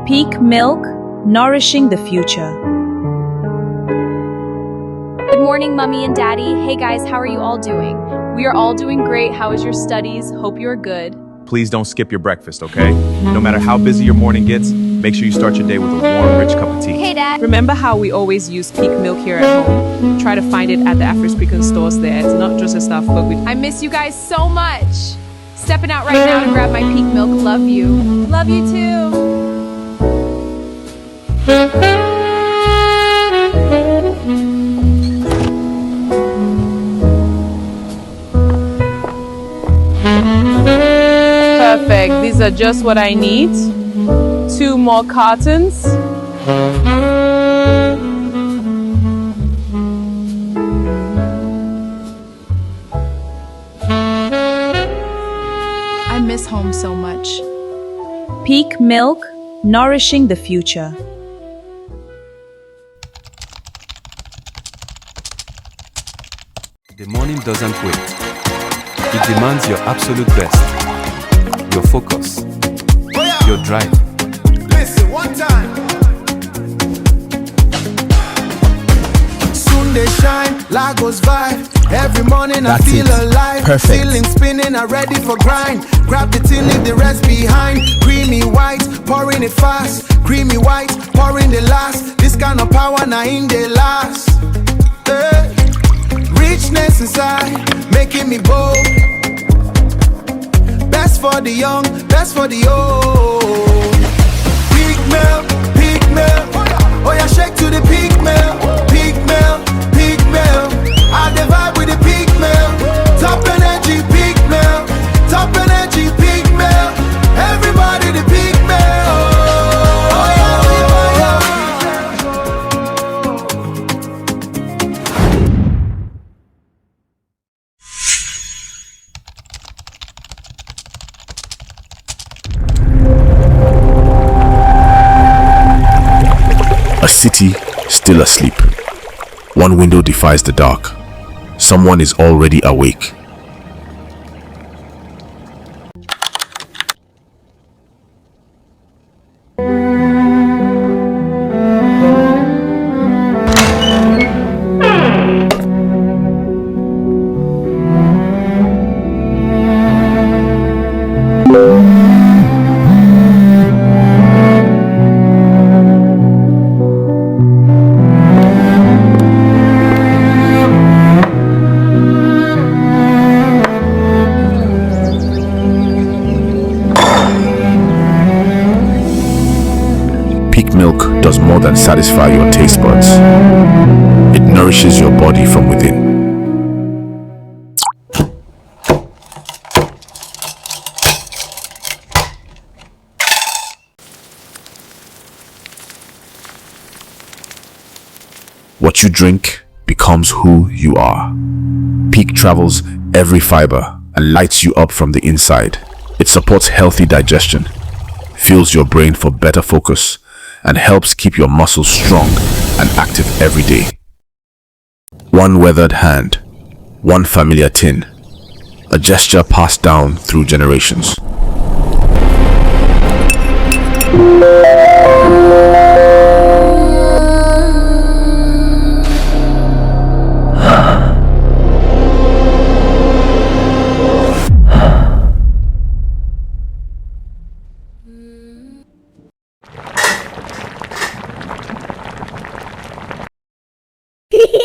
Peak milk, nourishing the future. Good morning, Mummy and Daddy. Hey guys, how are you all doing? We are all doing great. How is your studies? Hope you are good. Please don't skip your breakfast, okay? No matter how busy your morning gets, make sure you start your day with a warm, rich cup of tea. Hey Dad. Remember how we always use peak milk here at home? Try to find it at the Afrofuturistic stores there. It's not just a stuff, but we... I miss you guys so much. Stepping out right now to grab my peak milk. Love you. Love you too. Perfect. These are just what I need. 2 more cartons. I miss home so much. Peak milk, nourishing the future. The morning doesn't wait. It demands your absolute best, your focus, your drive. Listen, one time. Soon they shine, Lagos vibe. Every morning I feel alive. Perfect. Feeling spinning, I'm ready for grind. Grab the tin, leave the rest behind. Creamy white, pouring it fast. Creamy white, pouring the last. This kind of power, now in the last. Richness inside, making me bold. Best for the young, best for the old. Peak milk, peak milk. Oh yeah, shake to the peak milk. Peak milk, peak milk. I the vibe with the peak milk. Top energy, peak milk. Top energy, peak milk. Everybody the peak milk. Oh yeah, oh yeah. A city still asleep. One window defies the dark. Someone is already awake. Milk does more than satisfy your taste buds. It nourishes your body from within. What you drink becomes who you are. Peak travels every fiber and lights you up from the inside. It supports healthy digestion, fuels your brain for better focus, and helps keep your muscles strong and active every day. One weathered hand, one familiar tin, a gesture passed down through generations.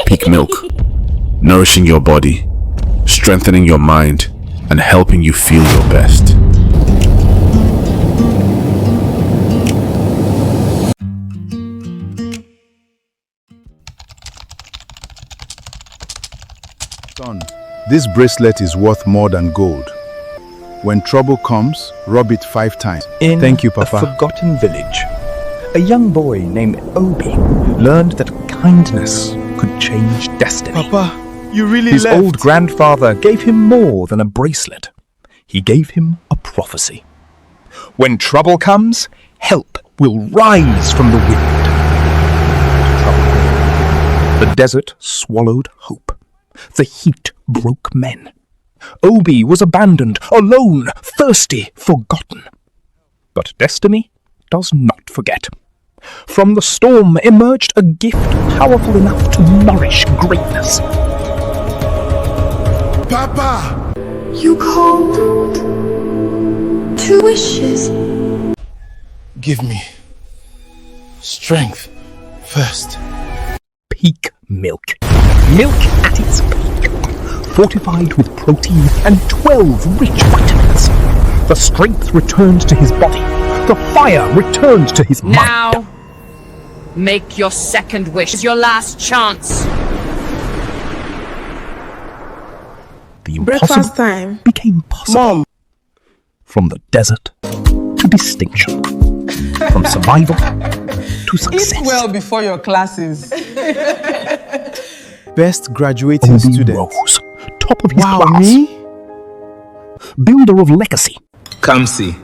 Peak milk, nourishing your body, strengthening your mind, and helping you feel your best. Son, this bracelet is worth more than gold. When trouble comes, rub it 5 times. Thank you, Papa. In a forgotten village, a young boy named Obi learned that kindness could change destiny. Papa, you really His left. old grandfather gave him more than a bracelet. He gave him a prophecy. When trouble comes, help will rise from the wind. Trouble came. The desert swallowed hope. The heat broke men. Obi was abandoned, alone, thirsty, forgotten. But destiny does not forget. From the storm emerged a gift powerful enough to nourish greatness. Papa! You called 2 wishes. Give me strength first. Peak milk. Milk at its peak. Fortified with protein and 12 rich vitamins. The strength returned to his body. The fire returned to his mind. Now, make your second wish. It's your last chance. The impossible Breakfast time. became possible. Mom. From the desert to distinction. From survival to success. Eat well before your classes. Best graduating Obi student. Rose, top of his Wow, class. me? Builder of legacy. Kamsi,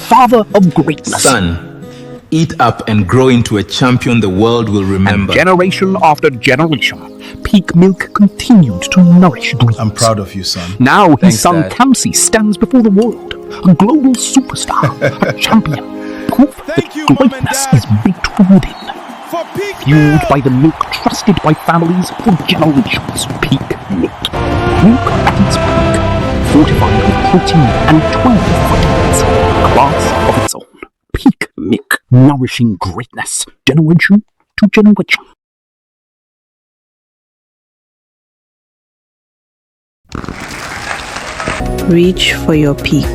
Father of greatness. son, eat up and grow into a champion the world will remember. And generation after generation, Peak Milk continued to nourish dreams. I'm proud of you, son. Now his Thanks, son Dad. Kamsi stands before the world, a global superstar, a champion, proof that you, Mom and greatness Dad. is baked from within. For peak Fueled by the milk trusted by families for generations. Peak Milk. Milk at its peak. Fortified with protein and 12 vitamins. A class of its own. Peak Milk. Nourishing greatness. Generation to generation. Reach for your peak.